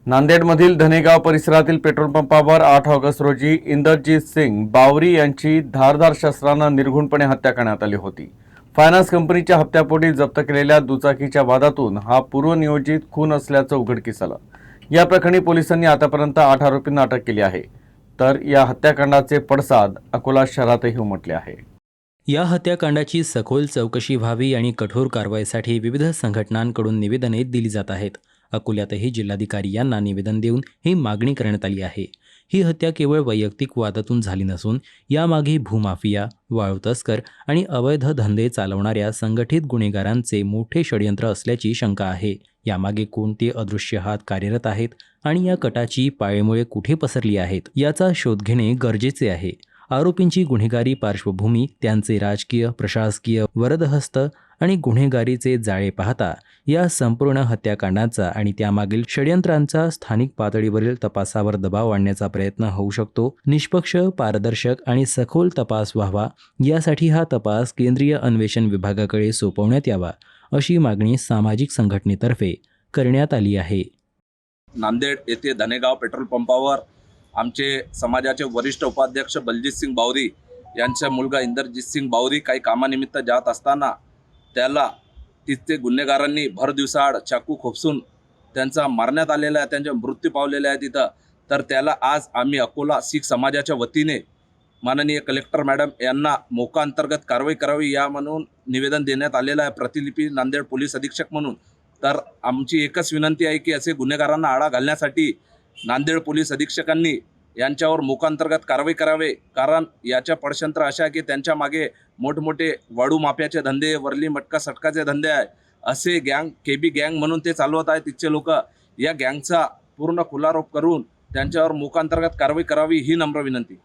नांदेडमधील धनेगाव परिसरातील पेट्रोल पंपावर 8 ऑगस्ट रोजी इंदरजीत सिंग बावरी यांची धारदार शस्त्रानं निर्घृणपणे हत्या करण्यात आली होती। फायनान्स कंपनीच्या हप्त्यापोटी जप्त केलेल्या दुचाकीच्या वादातून हा पूर्वनियोजित खून असल्याचं उघडकीस आलं। या प्रकरणी पोलिसांनी आतापर्यंत 8 आरोपींना अटक केली आहे, तर या हत्याकांडाचे पडसाद अकोला शहरातही उमटले आहे। या हत्याकांडाची सखोल चौकशी व्हावी आणि कठोर कारवाईसाठी विविध संघटनांकडून निवेदने दिली जात आहेत। अकोल्यातही जिल्हाधिकारी यांना निवेदन देऊन ही मागणी करण्यात आली आहे। ही हत्या केवळ वैयक्तिक वादातून झाली नसून यामागे भूमाफिया, वाळू तस्कर आणि अवैध धंदे चालवणाऱ्या संघटित गुन्हेगारांचे मोठे षडयंत्र असल्याची शंका आहे। यामागे कोणते अदृश्य हात कार्यरत आहेत आणि या कटाची पाळेमुळे कुठे पसरली आहेत याचा शोध घेणे गरजेचे आहे। आरोपींची गुन्हेगारी पार्श्वभूमी, त्यांचे राजकीय, प्रशासकीय वरदहस्त आणि गुन्हेगारीचे जाळे पाहता या संपूर्ण हत्याकांडाचा आणि त्यामागील षडयंत्रांचा स्थानिक पातळीवरील तपासावर दबाव आणण्याचा प्रयत्न होऊ शकतो। निष्पक्ष, पारदर्शक आणि सखोल तपास व्हावा यासाठी हा तपास केंद्रीय अन्वेषण विभागाकडे सोपवण्यात यावा, अशी मागणी सामाजिक संघटनेतर्फे करण्यात आली आहे। नांदेड येथे धनेगाव पेट्रोल पंपावर आमचे समाजाचे वरिष्ठ उपाध्यक्ष बलजीत सिंग बावरी यांचा मुलगा इंदरजीत सिंग बावरी काही कामानिमित्त जात असताना त्याला तिथे गुन्हेगारांनी भर दिवसाआड चाकू खोपसून त्यांचा मारण्यात आलेला आहे, त्यांचा मृत्यू पावलेला आहे तिथं। तर त्याला आज आम्ही अकोला शीख समाजाच्या वतीने माननीय कलेक्टर मॅडम यांना मोका अंतर्गत कारवाई करावी या म्हणून निवेदन देण्यात आलेलं आहे, प्रतिलिपी नांदेड पोलीस अधीक्षक म्हणून। तर आमची एकच विनंती आहे की असे गुन्हेगारांना आळा घालण्यासाठी नांदेड पोलीस अधीक्षकांनी यांच्यावर मोकांतर्गत कारवाई करावे, कारण याच्या पडशंत्र अशा की त्यांच्या मागे मोठमोठे वाळू माफियाचे धंदे, वरली मटका सटकाचे धंदे आहे। असे गँग, केबी गँग म्हणून ते चालवत आहेत तिथचे लोक। या गँगचा पूर्ण खुलारोप करून त्यांच्यावर मोकांतर्गत कारवाई करावी ही नम्र विनंती।